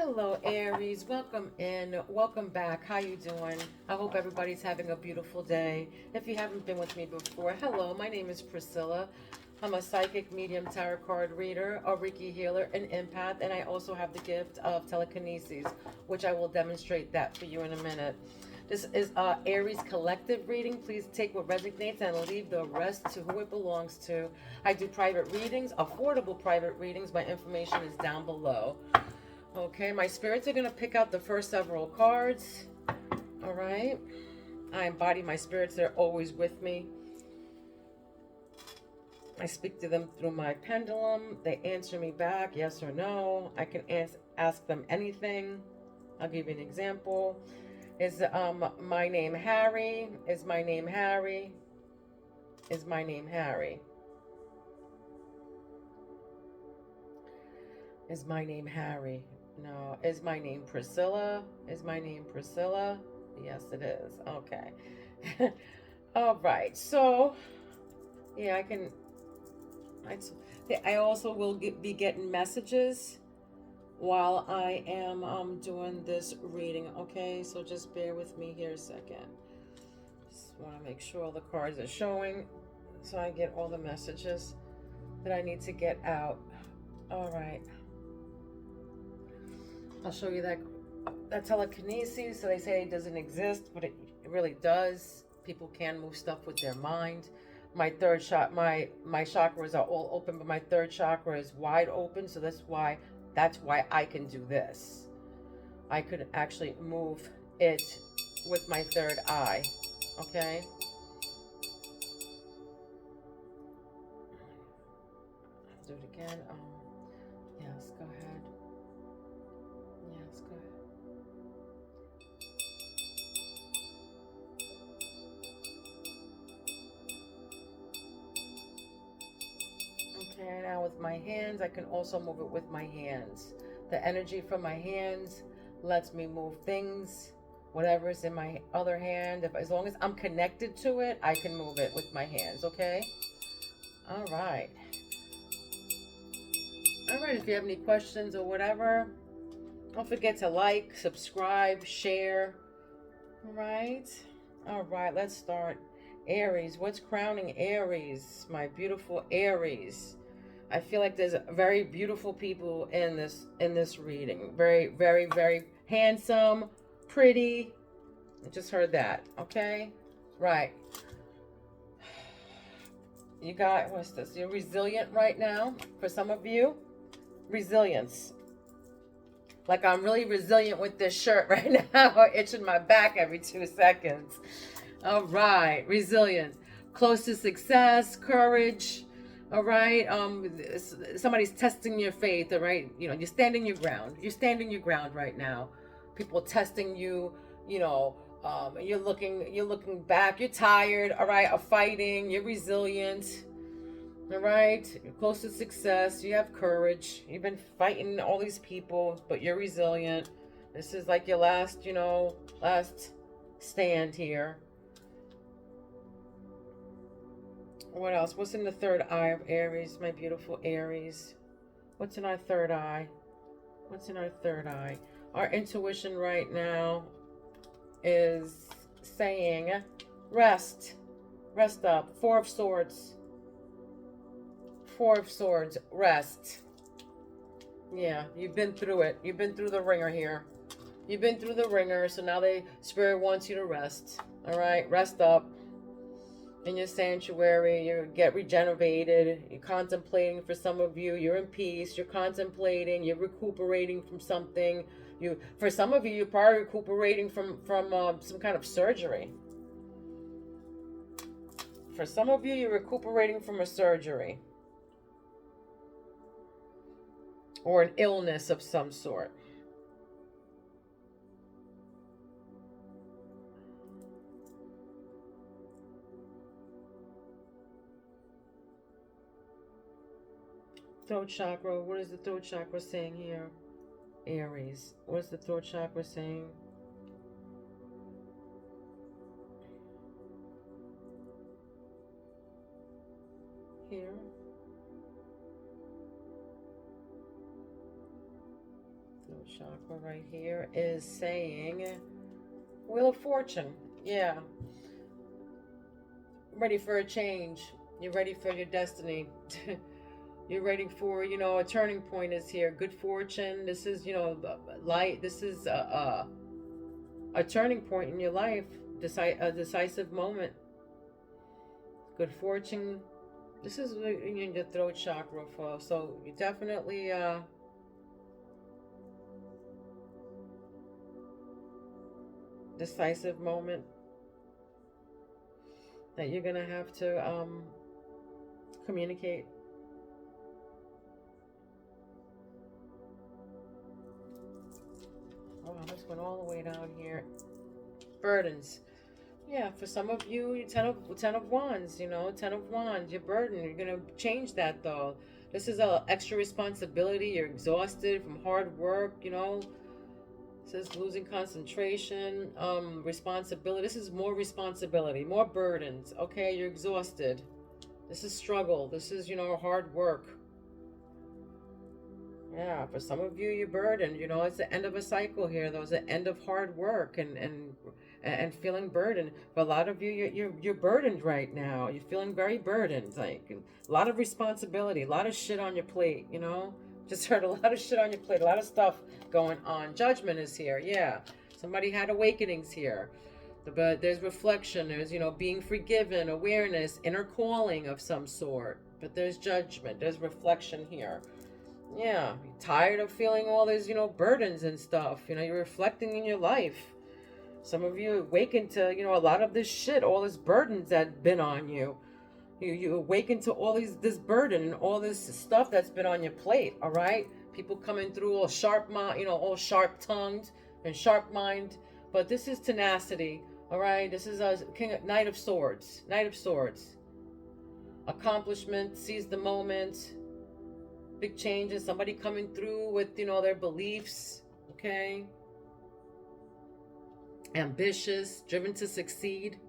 Hello, Aries. Welcome in. Welcome back. How you doing? I hope everybody's having a beautiful day. If you haven't been with me before, hello. My name is Priscilla. I'm a psychic medium tarot card reader, a Reiki healer, an empath, and I also have the gift of telekinesis, which I will demonstrate that for you in a minute. This is Aries collective reading. Please take what resonates and leave the rest to who it belongs to. I do private readings, affordable private readings. My information is down below. Okay, my spirits are going to pick out the first several cards. All right. I embody my spirits. They're always with me. I speak to them through my pendulum. They answer me back, yes or no. I can ask them anything. I'll give you an example. Is my name Harry? Is my name Harry? Is my name Harry? Is my name Harry? No. Is my name Priscilla? Is my name Priscilla? Yes, it is. Okay. All right. So, yeah, I also will be getting messages while I am doing this reading. Okay, so just bear with me here a second. Just want to make sure all the cards are showing so I get all the messages that I need to get out. All right. I'll show you that telekinesis. So they say it doesn't exist, but it really does. People can move stuff with their mind. My third shot, my chakras are all open, but my third chakra is wide open. So that's why I can do this. I could actually move it with my third eye. Okay. I'll do it again. Yes, go ahead. Yes, go ahead. Okay, now with my hands, I can also move it with my hands. The energy from my hands lets me move things, whatever's in my other hand. As long as I'm connected to it, I can move it with my hands, okay? All right. All right, if you have any questions or whatever, don't forget to like, subscribe, share. All right. All right, let's start. Aries, what's crowning Aries? My beautiful Aries. I feel like there's very beautiful people in this reading. Very, very, very handsome, pretty. I just heard that. Okay? Right. You got, what's this? You're resilient right now. For some of you, resilience. Like I'm really resilient with this shirt right now, itching my back every 2 seconds. All right, resilience, close to success, courage. All right, somebody's testing your faith. All right, you're standing your ground. You're standing your ground right now. People testing you. You're looking back. You're tired. All right, of fighting. You're resilient. All right, you're close to success. You have courage. You've been fighting all these people, but you're resilient. This is like your last stand here. What else? What's in the third eye of Aries, my beautiful Aries? What's in our third eye? What's in our third eye? Our intuition right now is saying, rest. Rest up. Four of Swords. Four of Swords. Rest. Yeah, you've been through it. You've been through the ringer here. You've been through the ringer, so now Spirit wants you to rest. All right, rest up. In your sanctuary, you get regenerated. You're contemplating. For some of you, you're in peace. You're contemplating. You're recuperating from something. For some of you, you're probably recuperating from some kind of surgery. For some of you, you're recuperating from a surgery or an illness of some sort. Throat chakra. What is the throat chakra saying here? Aries. What is the throat chakra saying? Here. Throat Throat chakra right here is saying Wheel of Fortune. Yeah. Ready for a change. You're ready for your destiny. You're ready for, a turning point is here. Good fortune. This is, light. This is a turning point in your life. A decisive moment. Good fortune. This is in your throat chakra, folks. So you definitely decisive moment that you're gonna have to communicate. Wow, this went all the way down here. Burdens. Yeah, for some of you, ten of wands, 10 of wands, your burden. You're gonna change that though. This is a extra responsibility. You're exhausted from hard work, It says losing concentration, responsibility. This is more responsibility, more burdens. Okay, you're exhausted. This is struggle. This is, hard work. Yeah, for some of you, you're burdened. It's the end of a cycle here. Though, it's the end of hard work and feeling burdened. For a lot of you, you're burdened right now. You're feeling very burdened, like a lot of responsibility, a lot of shit on your plate. Just heard a lot of shit on your plate, a lot of stuff going on. Judgment is here. Yeah, somebody had awakenings here. But there's reflection. There's being forgiven, awareness, inner calling of some sort. But there's judgment. There's reflection here. Yeah, you're tired of feeling all these, burdens and stuff. You're reflecting in your life. Some of you awaken to, a lot of this shit, all this burdens that been on you. You awaken to all this burden and all this stuff that's been on your plate, all right? People coming through all sharp, all sharp-tongued and sharp-minded. But this is tenacity, all right? This is a Knight of Swords. Knight of Swords. Accomplishment, seize the moment. Big changes, somebody coming through with, their beliefs, okay? Ambitious, driven to succeed.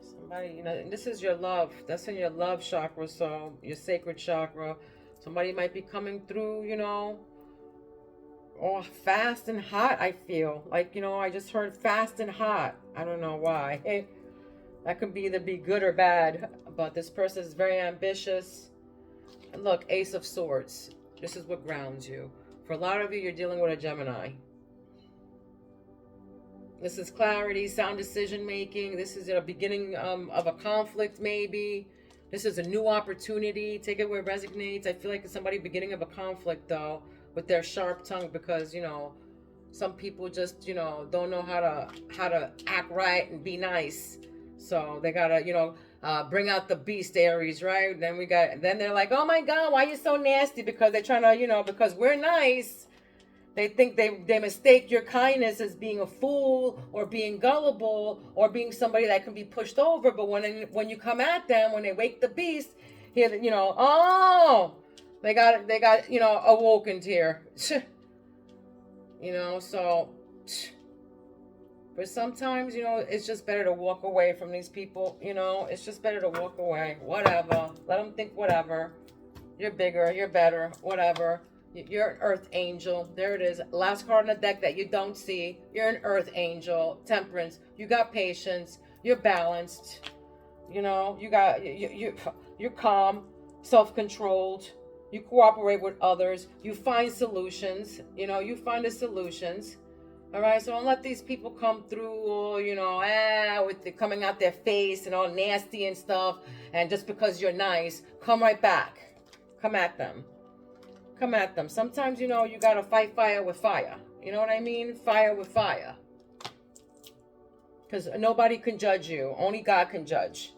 Somebody, this is your love. That's in your love chakra, so your sacred chakra. Somebody might be coming through, fast and hot, I feel. Like, I just heard fast and hot. I don't know why. That could either be good or bad, but this person is very ambitious. And look, Ace of Swords. This is what grounds you. For a lot of you, you're dealing with a Gemini. This is clarity, sound decision making. This is a beginning of a conflict, maybe. This is a new opportunity. Take it where it resonates. I feel like it's somebody beginning of a conflict, though, with their sharp tongue, because, some people just, don't know how to act right and be nice. So they gotta, bring out the beast, Aries, right? Then they're like, oh my God, why are you so nasty? Because they're trying to, because we're nice. They think they mistake your kindness as being a fool or being gullible or being somebody that can be pushed over. But when you come at them, when they wake the beast, here, they got, awoken here. So... But sometimes, it's just better to walk away from these people, It's just better to walk away. Whatever. Let them think whatever. You're bigger. You're better. Whatever. You're an earth angel. There it is. Last card on the deck that you don't see. You're an earth angel. Temperance. You got patience. You're balanced. You're calm. Self-controlled. You cooperate with others. You find solutions. You find the solutions. All right, so don't let these people come through, with the coming out their face and all nasty and stuff. And just because you're nice, come right back. Come at them. Come at them. Sometimes, you got to fight fire with fire. You know what I mean? Fire with fire. Because nobody can judge you. Only God can judge.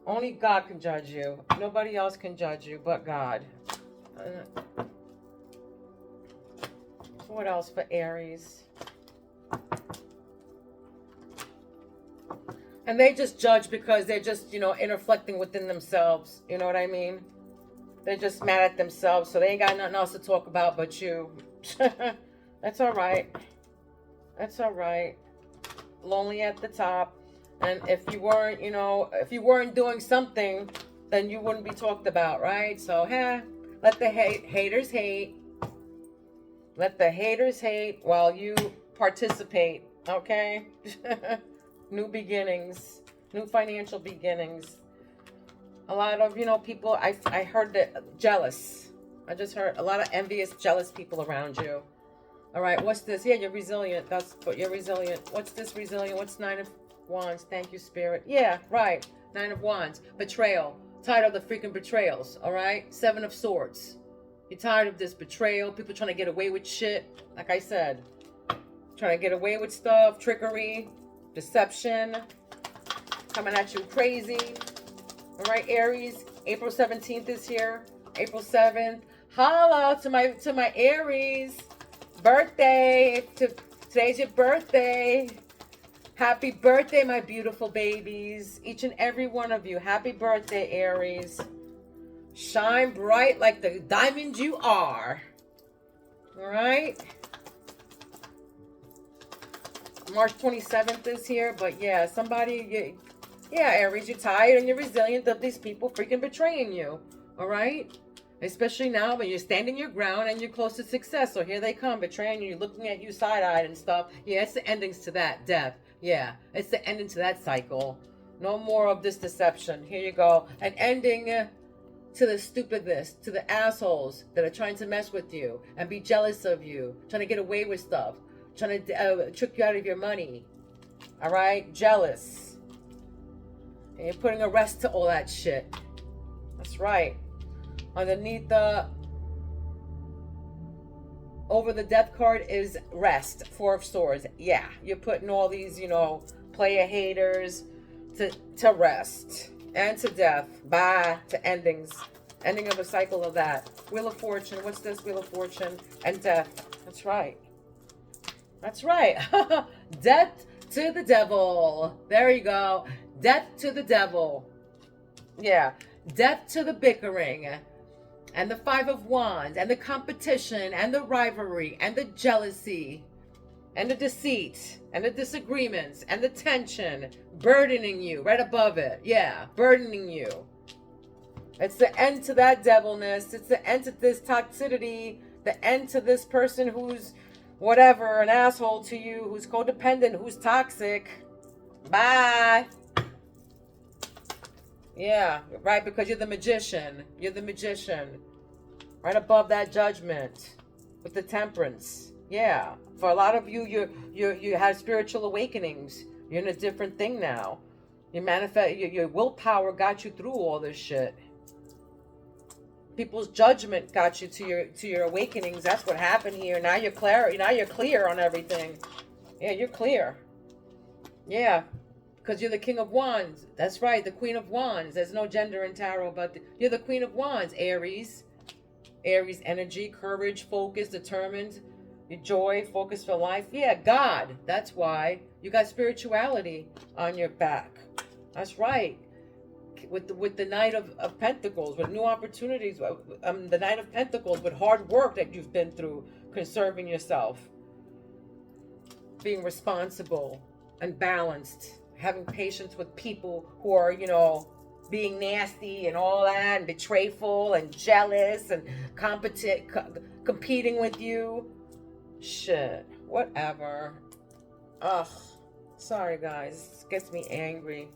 Only God can judge you. Nobody else can judge you but God. What else for Aries? And they just judge because they're just, interflecting within themselves. You know what I mean? They're just mad at themselves, so they ain't got nothing else to talk about but you. That's all right. That's all right. Lonely at the top. And if you weren't, doing something, then you wouldn't be talked about, right? So, let the haters hate. Let the haters hate while you participate, okay? New beginnings, new financial beginnings. A lot of, people, I heard that jealous. I just heard a lot of envious, jealous people around you. All right, what's this? Yeah, you're resilient. That's what you're resilient. What's this resilient? What's Nine of Wands? Thank you, Spirit. Yeah, right. Nine of Wands. Betrayal. Tired of the freaking betrayals, all right? Seven of Swords. You're tired of this betrayal. People trying to get away with shit. Like I said, trying to get away with stuff. Trickery. Deception. Coming at you crazy. All right, Aries. April 17th is here. April 7th. Holla to my Aries. Birthday. Today's your birthday. Happy birthday, my beautiful babies. Each and every one of you. Happy birthday, Aries. Shine bright like the diamond you are. All right. March 27th is here. But yeah, Aries, you're tired and you're resilient of these people freaking betraying you. All right. Especially now when you're standing your ground and you're close to success. So here they come, betraying you, looking at you side-eyed and stuff. Yeah, it's the endings to that, death. Yeah, it's the ending to that cycle. No more of this deception. Here you go. An ending to the stupidness, to the assholes that are trying to mess with you and be jealous of you, trying to get away with stuff, trying to trick you out of your money. All right? Jealous. And you're putting a rest to all that shit. That's right. Underneath over the death card is rest. Four of Swords. Yeah, you're putting all these, player haters to rest. And to death. Bye. To endings. Ending of a cycle of that. Wheel of Fortune. What's this? Wheel of Fortune. And death. That's right. That's right. Death to the devil. There you go. Death to the devil. Yeah. Death to the bickering. And the Five of Wands, and the competition, and the rivalry, and the jealousy, and the deceit, and the disagreements, and the tension, burdening you right above it. Yeah, burdening you. It's the end to that devilness. It's the end to this toxicity, the end to this person who's whatever, an asshole to you, who's codependent, who's toxic. Bye. Yeah, right, because you're the magician. You're the magician. Right above that Judgment with the Temperance. Yeah. For a lot of you, you had spiritual awakenings. You're in a different thing now. You manifest your willpower got you through all this shit. People's judgment got you to your awakenings. That's what happened here. Now you're clear. Now you're clear on everything. Yeah, you're clear. Yeah. Because you're the King of Wands. That's right, the Queen of Wands. There's no gender in tarot, but you're the Queen of Wands, Aries. Aries energy, courage, focus, determined, your joy, focus for life. Yeah, God. That's why. You got spirituality on your back. That's right. With the Knight of Pentacles, with new opportunities. The Knight of Pentacles, with hard work that you've been through, conserving yourself. Being responsible and balanced. Having patience with people who are, being nasty and all that, and betrayful and jealous and competing with you. Shit. Whatever. Ugh. Sorry, guys. It gets me angry.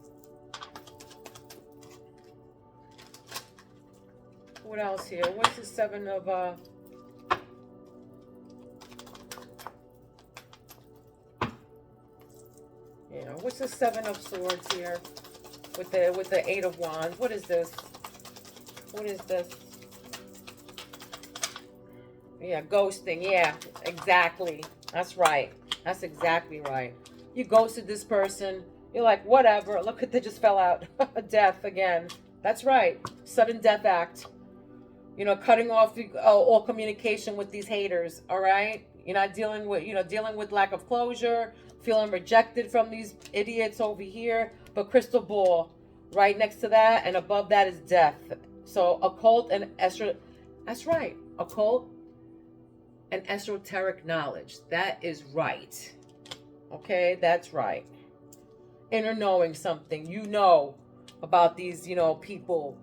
What else here? What's the Seven of... Yeah, what's the Seven of Swords here? With the Eight of Wands. What is this? What is this? Yeah, ghosting. Yeah, exactly. That's right. That's exactly right. You ghosted this person. You're like, whatever. Look at, they just fell out. Death again. That's right. Sudden death act. Cutting off all communication with these haters. All right. You're not dealing with lack of closure, feeling rejected from these idiots over here. But crystal ball, right next to that and above that is death. So occult and that's right. Occult and esoteric knowledge. That is right. Okay, that's right. Inner knowing something. About these, people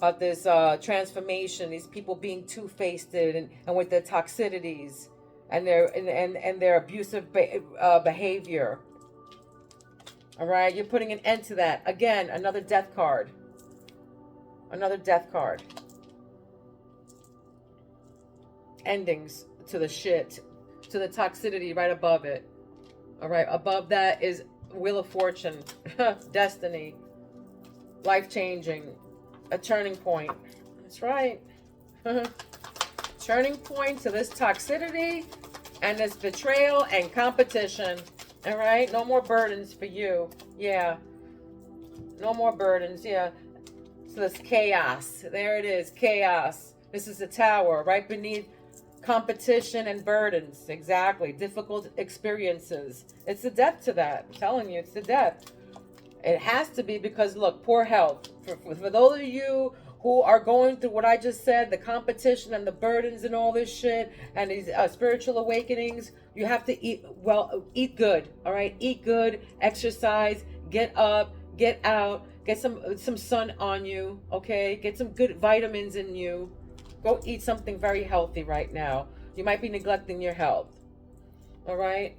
about this transformation, these people being two-faced and with their toxicities and their abusive behavior. All right, you're putting an end to that. Again, another death card. Another death card. Endings to the shit, to the toxicity right above it. All right, above that is Wheel of Fortune, destiny, life-changing, a turning point. That's right. Turning point to this toxicity and this betrayal and competition. All right, no more burdens for you. Yeah, no more burdens. Yeah, so this chaos. There it is, chaos. This is the tower right beneath competition and burdens. Exactly, difficult experiences. It's the death to that. I'm telling you, it's the death. It has to be because, look, poor health. For those of you who are going through what I just said, the competition and the burdens and all this shit, and these spiritual awakenings, you have to eat well, eat good, all right? Eat good, exercise, get up, get out, get some sun on you, okay? Get some good vitamins in you. Go eat something very healthy right now. You might be neglecting your health, all right?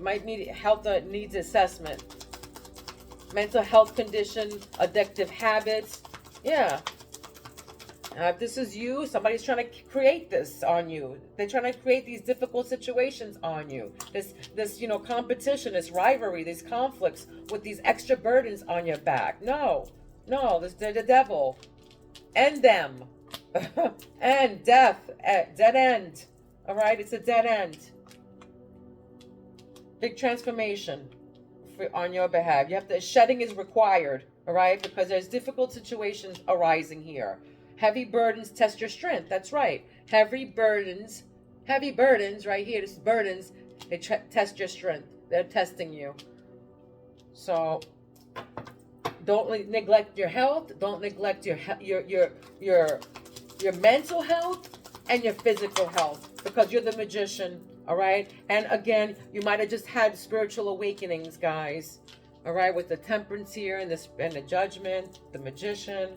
Might need health that needs assessment. Mental health condition, addictive habits. Yeah. If this is you, somebody's trying to create this on you. They're trying to create these difficult situations on you. This competition, this rivalry, these conflicts with these extra burdens on your back. No, they're the devil. End them. And death, dead end. All right, it's a dead end. Big transformation on your behalf. You have to, shedding is required, all right, because there's difficult situations arising here. Heavy burdens test your strength. That's right. Heavy burdens right here. This burdens, they test your strength. They're testing you. So don't neglect your health. Don't neglect your mental health and your physical health, because you're the magician. All right. And again, you might have just had spiritual awakenings, guys. All right. With the temperance here and the judgment, the magician.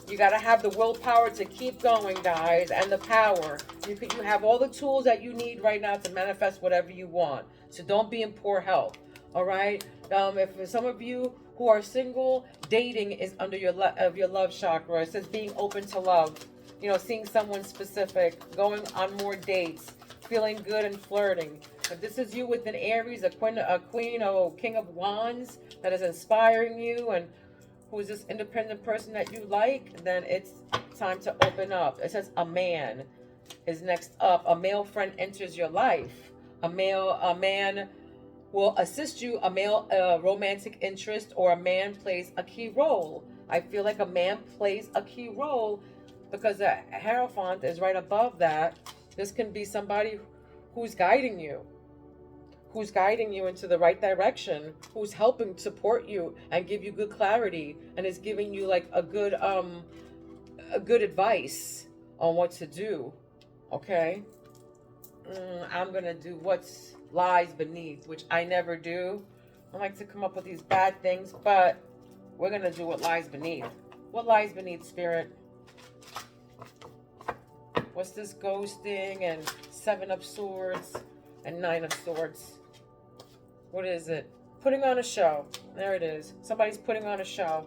You got to have the willpower to keep going, guys, and the power. You have all the tools that you need right now to manifest whatever you want. So don't be in poor health. All right. If for some of you who are single, dating is under your love chakra. It says being open to love. Seeing someone specific, going on more dates, feeling good and flirting. If this is you with an Aries, a queen or king of wands that is inspiring you and who is this independent person that you like, then it's time to open up. It says a man is next up. A male friend enters your life. A man will assist you. A male romantic interest or a man plays a key role. I feel like a man plays a key role because the Hierophant is right above that. This can be somebody who's guiding you into the right direction, who's helping support you and give you good clarity, and is giving you like a good advice on what to do. Okay. I'm gonna do what's lies beneath, which I never do. I like to come up with these bad things, but we're gonna do what lies beneath. What lies beneath, Spirit? What's this ghosting and 7 of Swords and 9 of Swords? What is it? Putting on a show. There it is. Somebody's putting on a show.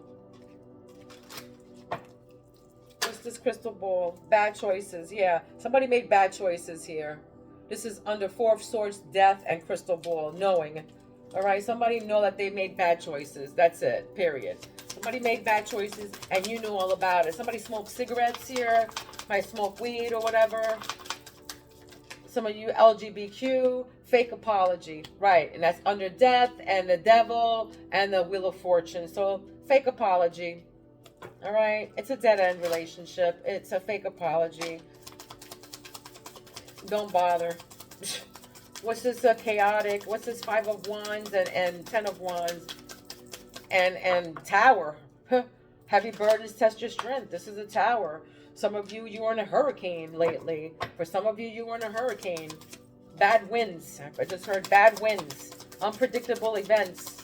What's this crystal ball? Bad choices. Yeah, somebody made bad choices here. This is under 4 of Swords, death, and crystal ball. Knowing. All right, somebody know that they made bad choices. That's it. Period. Somebody made bad choices, and you knew all about it. Somebody smoked cigarettes here. Might smoke weed or whatever. Some of you LGBTQ, fake apology. Right, and that's under death and the devil and the Wheel of Fortune. So, fake apology. All right, it's a dead-end relationship. It's a fake apology. Don't bother. What's this chaotic? What's this 5 of Wands and 10 of Wands? And Tower. Heavy burdens test your strength. This is a Tower. Some of you were in a hurricane lately. For some of you were in a hurricane. Bad winds. I just heard bad winds. Unpredictable events.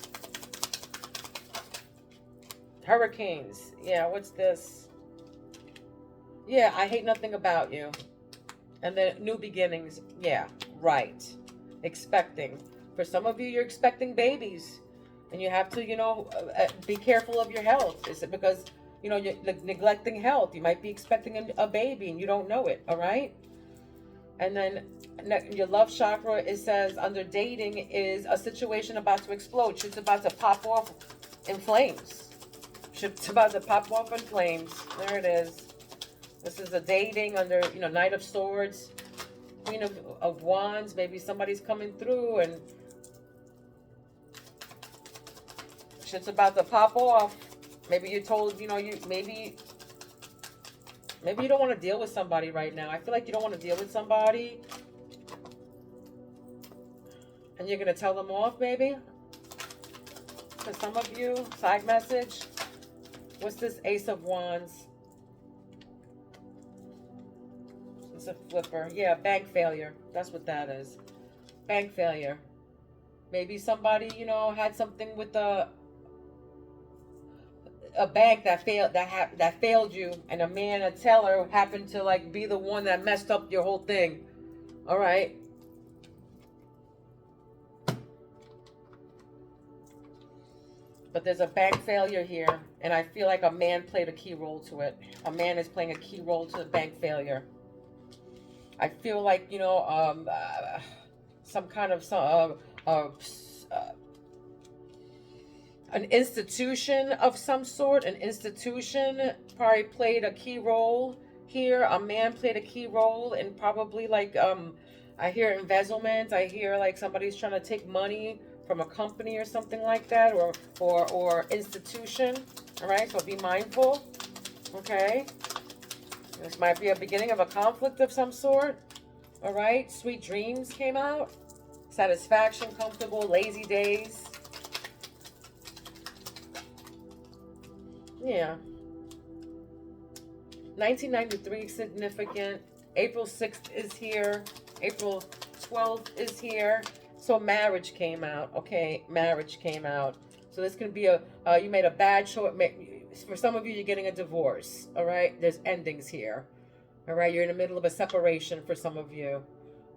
Hurricanes. Yeah, what's this? Yeah, I hate nothing about you. And then new beginnings. Yeah, right. Expecting. For some of you, you're expecting babies. And you have to, be careful of your health. Is it because, you're neglecting health? You might be expecting a baby and you don't know it, all right? And then your love chakra, it says under dating is a situation about to explode. Shit's about to pop off in flames. Shit's about to pop off in flames. There it is. This is a dating under, Knight of Swords, Queen of Wands. Maybe somebody's coming through and shit's about to pop off. Maybe you're told, maybe you don't want to deal with somebody right now. I feel like you don't want to deal with somebody. And you're going to tell them off, maybe? For some of you, side message. What's this Ace of Wands? It's a flipper. Yeah, bank failure. That's what that is. Bank failure. Maybe somebody, had something with a bank that failed you, and a teller happened to be the one that messed up your whole thing. All right. But there's a bank failure here, and I feel like a man played a key role to it. A man is playing a key role to the bank failure. I feel like some kind of an institution of some sort. An institution probably played a key role here. A man played a key role, and probably I hear embezzlement. I hear somebody's trying to take money from a company or something like that, or institution. All right, so be mindful. Okay, this might be a beginning of a conflict of some sort. All right, sweet dreams came out. Satisfaction, comfortable, lazy days. Yeah. 1993 significant. April 6th is here. April 12th is here. So marriage came out. Okay, marriage came out. So this can be you made a bad choice. For some of you, you're getting a divorce. All right, there's endings here. All right, you're in the middle of a separation for some of you.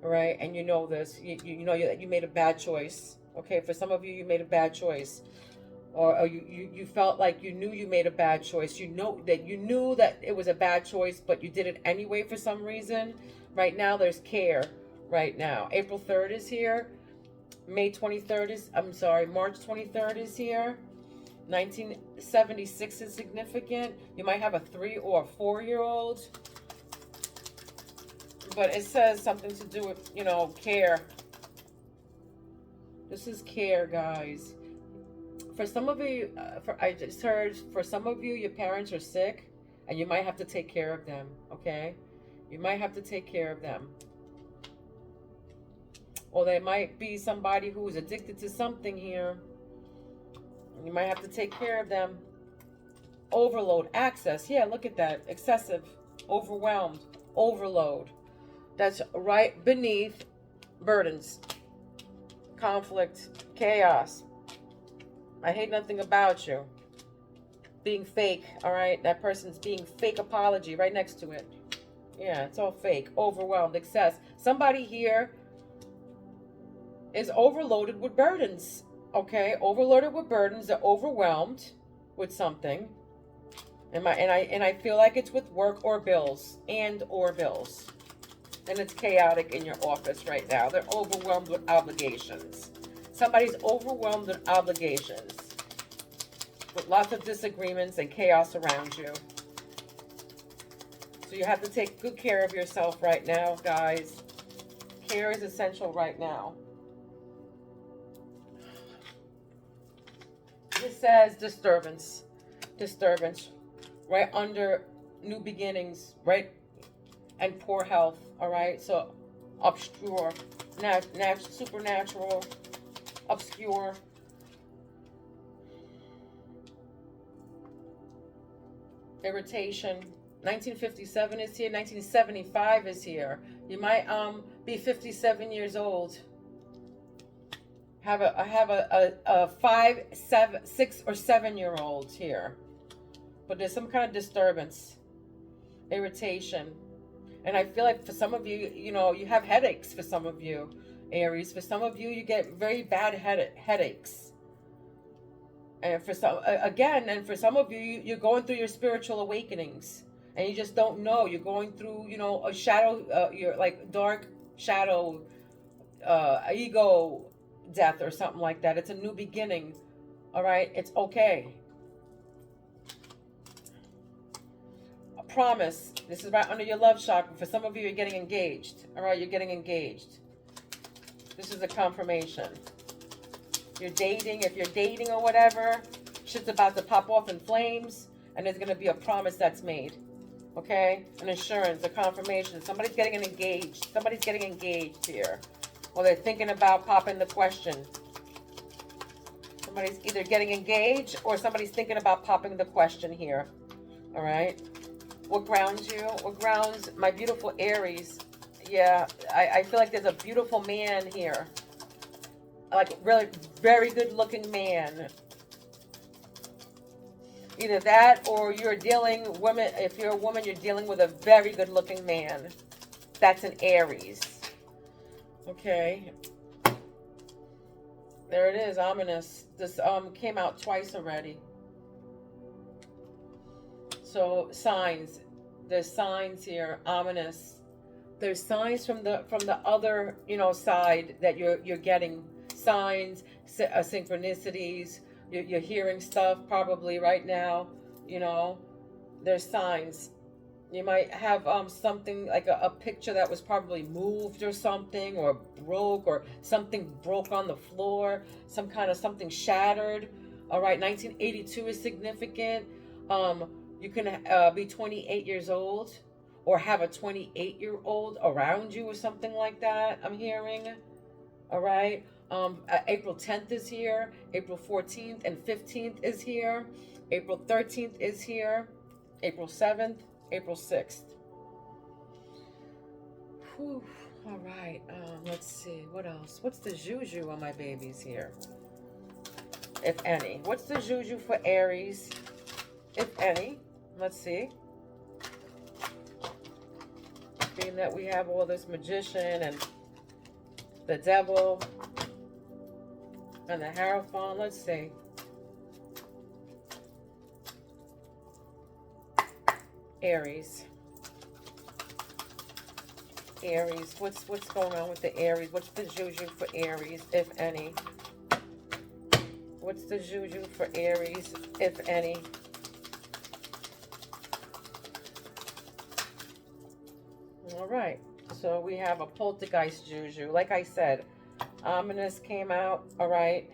All right, and you know this. You know that you made a bad choice. Okay, for some of you, you made a bad choice. Or you felt like you knew you made a bad choice. You knew that it was a bad choice, but you did it anyway for some reason. Right now, there's care. Right now, April 3rd is here. March 23rd is here. 1976 is significant. You might have a 3 or a 4-year-old. But it says something to do with, care. This is care, guys. For some of you, I just heard, for some of you, your parents are sick, and you might have to take care of them, okay? You might have to take care of them. Or there might be somebody who is addicted to something here. You might have to take care of them. Overload, access. Yeah, look at that. Excessive, overwhelmed, overload. That's right beneath burdens, conflict, chaos. I hate nothing about you. Being fake, all right? That person's being fake apology right next to it. Yeah, it's all fake. Overwhelmed, excess. Somebody here is overloaded with burdens, okay? Overloaded with burdens. They're overwhelmed with something. And I feel like it's with work or bills. And it's chaotic in your office right now. They're overwhelmed with obligations. Somebody's overwhelmed with obligations, with lots of disagreements and chaos around you. So you have to take good care of yourself right now, guys. Care is essential right now. This says disturbance. Disturbance. Right under new beginnings, right? And poor health, all right? So obscure, supernatural, obscure. Irritation. 1957 is here. 1975 is here. You might be 57 years old. I have a 5, 7, 6, or 7-year-old here. but there's some kind of disturbance, irritation. And I feel like for some of you, you know, you have headaches for some of you, Aries. For some of you, you get very bad headaches. And for some, again, and for some of you, you're going through your spiritual awakenings. And you just don't know. You're going through, you know, a shadow, you're like dark shadow, ego death or something like that. It's a new beginning. All right? It's okay. A promise. This is right under your love chakra. For some of you, you're getting engaged. All right? You're getting engaged. This is a confirmation. You're dating. If you're dating or whatever, shit's about to pop off in flames. And there's going to be a promise that's made. Okay? An assurance, a confirmation. Somebody's getting engaged. Somebody's getting engaged here. Well, they're thinking about popping the question. Somebody's either getting engaged or somebody's thinking about popping the question here. All right? What grounds you? What grounds my beautiful Aries? Yeah, I feel like there's a beautiful man here. Like, really very good looking man. Either that or you're dealing, women, if you're a woman, you're dealing with a very good looking man. That's an Aries. Okay. There it is, ominous. This came out twice already. So signs. There's signs here, ominous. There's signs from the other, you know, side that you're getting. Signs, synchronicities. You're hearing stuff probably right now. You know, there's signs. You might have something like a picture that was probably moved or something, or broke, or something broke on the floor, some kind of something shattered. All right, 1982 is significant. You can be 28 years old or have a 28-year-old around you or something like that, I'm hearing. All right. April 10th is here. April 14th and 15th is here. April 13th is here. April 7th. April 6th. Whew. All right. Let's see. What else? What's the juju on my babies here? If any. What's the juju for Aries? If any. Let's see. Being that we have all this magician and the devil and the Hierophant. Let's see. Aries. Aries. What's going on with the Aries? What's the juju for Aries, if any? What's the juju for Aries, if any? All right. So we have a poltergeist juju. Like I said, ominous came out. All right.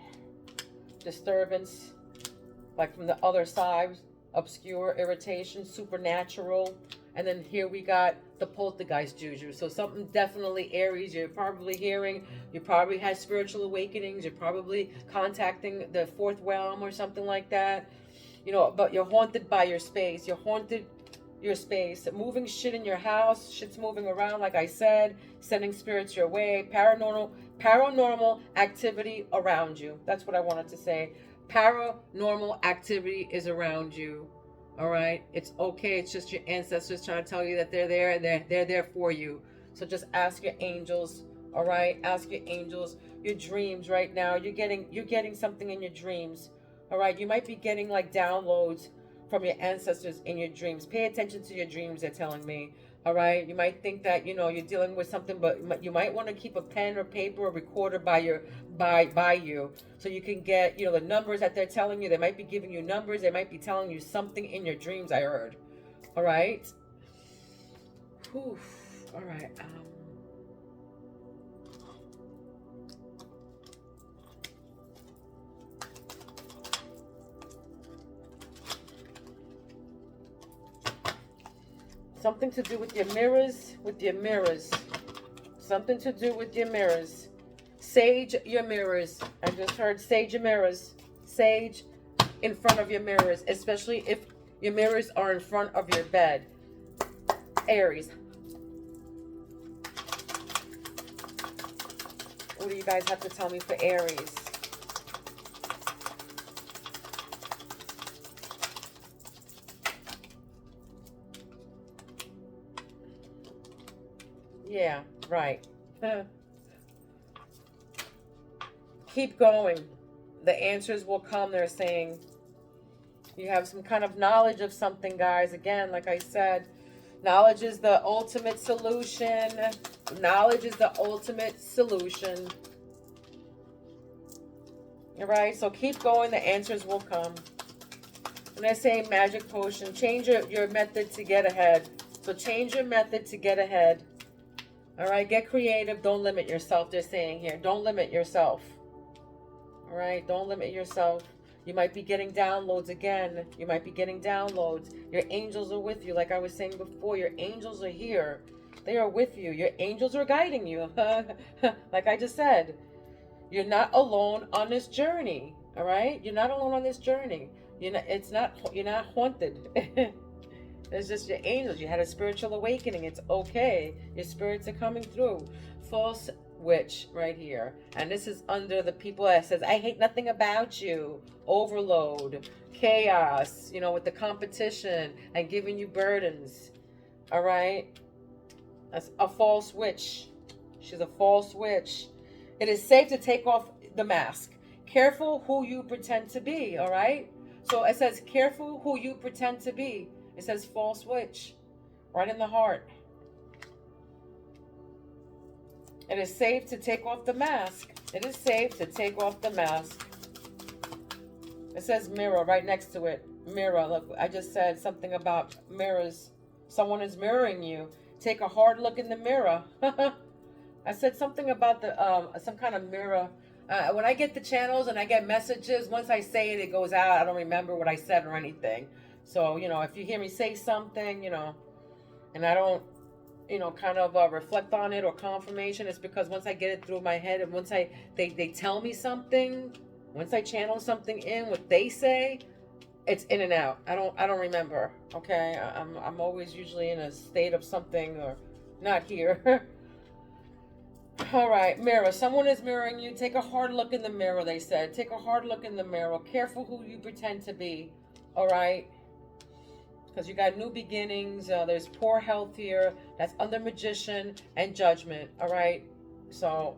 Disturbance, like from the other side. Obscure, irritation, supernatural, and then here we got the poltergeist juju. So something definitely Aries, you're probably hearing, you probably had spiritual awakenings, you're probably contacting the fourth realm or something like that, you know, but you're haunted by your space. You're haunted your space, moving shit in your house, shit's moving around, like I said, sending spirits your way, paranormal activity around you. That's what I wanted to say. Paranormal activity is around you. All right, it's okay. It's just your ancestors trying to tell you that they're there, and they're there for you. So just ask your angels. All right, ask your angels. Your dreams right now, you're getting something in your dreams. All right, you might be getting like downloads from your ancestors in your dreams. Pay attention to your dreams, they're telling me. All right, you might think that, you know, you're dealing with something, but you might want to keep a pen or paper or recorder by you, so you can get, you know, the numbers that they're telling you. They might be giving you numbers. They might be telling you something in your dreams, I heard. All right. Whew. All right. Something to do with your mirrors, Something to do with your mirrors. Sage your mirrors. I just heard sage your mirrors. Sage in front of your mirrors, especially if your mirrors are in front of your bed. Aries. What do you guys have to tell me for Aries? Yeah, right. Keep going. The answers will come, they're saying. You have some kind of knowledge of something, guys. Again, like I said, knowledge is the ultimate solution. Knowledge is the ultimate solution. All right, so keep going. The answers will come. When I say magic potion, change your method to get ahead. So change your method to get ahead. All right, get creative. Don't limit yourself, they're saying here. Don't limit yourself. All right, don't limit yourself. You might be getting downloads again. You might be getting downloads. Your angels are with you. Like I was saying before, your angels are here. They are with you. Your angels are guiding you. Like I just said, you're not alone on this journey. All right, you're not alone on this journey. You're not haunted. It's just your angels. You had a spiritual awakening. It's okay. Your spirits are coming through. False witch right here. And this is under the people that says, I hate nothing about you. Overload. Chaos. You know, with the competition and giving you burdens. All right. That's a false witch. She's a false witch. It is safe to take off the mask. Careful who you pretend to be. All right. So it says, careful who you pretend to be. It says false witch, right in the heart. It is safe to take off the mask. It is safe to take off the mask. It says mirror right next to it. Mirror. Look, I just said something about mirrors. Someone is mirroring you. Take a hard look in the mirror. I said something about some kind of mirror. When I get the channels and I get messages, once I say it, it goes out. I don't remember what I said or anything. So, you know, if you hear me say something, you know, and I don't, you know, kind of reflect on it or confirmation, it's because once I get it through my head and once they tell me something, once I channel something in, what they say, it's in and out. I don't remember. Okay. I'm always usually in a state of something or not here. All right, mirror. Someone is mirroring you. Take a hard look in the mirror, they said. Take a hard look in the mirror. Careful who you pretend to be. All right. Because you got new beginnings. There's poor health here. That's under magician and judgment. All right. So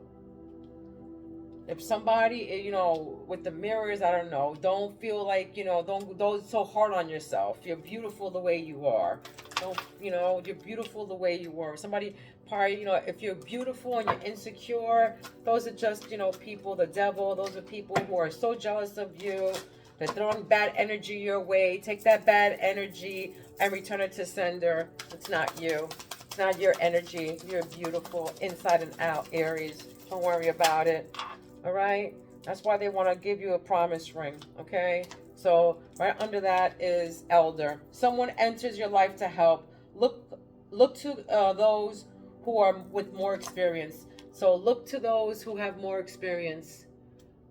if somebody, you know, with the mirrors, I don't know. Don't feel like, you know, don't so hard on yourself. You're beautiful the way you are. Don't, you know, you're beautiful the way you are. Somebody, probably, you know, if you're beautiful and you're insecure, those are just, you know, people, the devil. Those are people who are so jealous of you. They're throwing bad energy your way. Take that bad energy and return it to sender. It's not you. It's not your energy. You're beautiful inside and out, Aries. Don't worry about it. All right? That's why they want to give you a promise ring, okay? So right under that is elder. Someone enters your life to help. Look to those who are with more experience. So look to those who have more experience.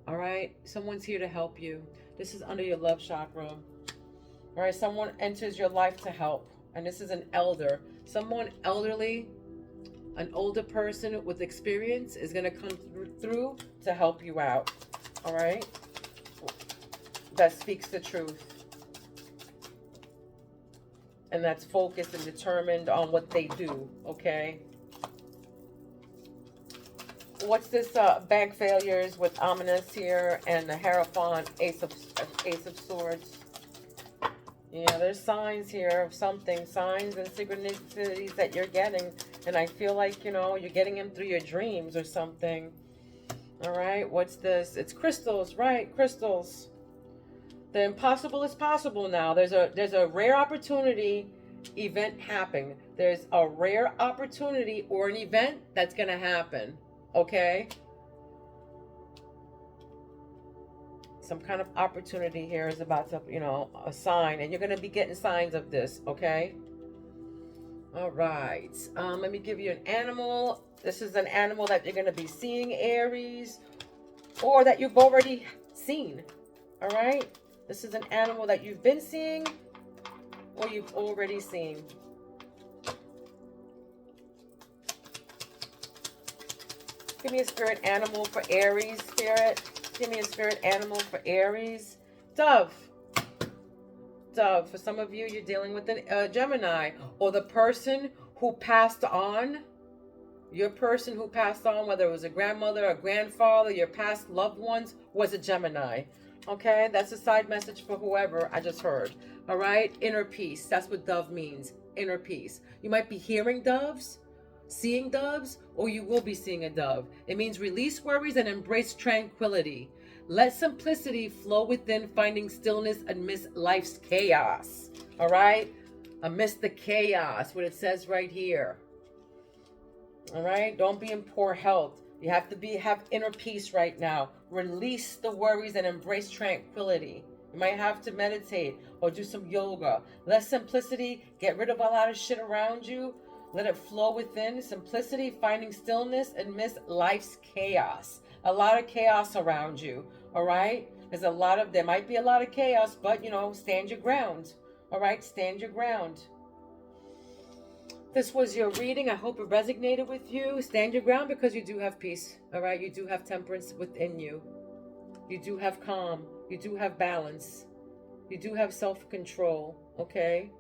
All right? Someone's here to help you. This is under your love chakra. All right? Someone enters your life to help. And this is an elder. Someone elderly, an older person with experience is going to come through to help you out. All right? That speaks the truth. And that's focused and determined on what they do. Okay? What's this bank failures with ominous here and the Hierophant, Ace of Swords? Yeah, there's signs here of something, signs and synchronicities that you're getting, and I feel like, you know, you're getting them through your dreams or something. All right, what's this? It's crystals, right? Crystals. The impossible is possible now. There's a rare opportunity event happening. There's a rare opportunity or an event that's going to happen. Okay? Some kind of opportunity here is about to, you know, a sign. And you're going to be getting signs of this. Okay? All right. Let me give you an animal. This is an animal that you're going to be seeing, Aries. Or that you've already seen. All right? This is an animal that you've been seeing. Or you've already seen. Give me a spirit animal for Aries, Spirit. Give me a spirit animal for Aries. Dove. Dove. For some of you, you're dealing with a Gemini. Or the person who passed on. Your person who passed on, whether it was a grandmother, a grandfather, your past loved ones, was a Gemini. Okay, that's a side message for whoever I just heard. All right, inner peace. That's what dove means, inner peace. You might be hearing doves, seeing doves, or you will be seeing a dove. It means release worries and embrace tranquility. Let simplicity flow within, finding stillness amidst life's chaos. All right, amidst the chaos, what it says right here. All right, don't be in poor health. You have to have inner peace right now. Release the worries and embrace tranquility. You might have to meditate or do some yoga. Let simplicity get rid of a lot of shit around you. Let it flow within. Simplicity, finding stillness amidst life's chaos. A lot of chaos around you. All right, there might be a lot of chaos, but stand your ground. All right, stand your ground. This was your reading. I hope it resonated with you. Stand your ground, because you do have peace. All right. You do have temperance within you. You do have calm. You do have balance. You do have self-control. Okay.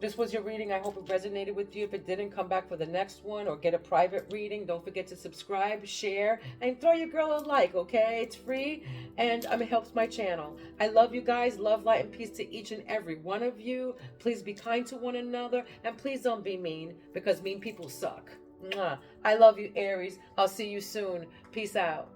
This was your reading. I hope it resonated with you. If it didn't, come back for the next one or get a private reading. Don't forget to subscribe, share, and throw your girl a like, okay? It's free, and it helps my channel. I love you guys. Love, light, and peace to each and every one of you. Please be kind to one another, and please don't be mean, because mean people suck. Mwah. I love you, Aries. I'll see you soon. Peace out.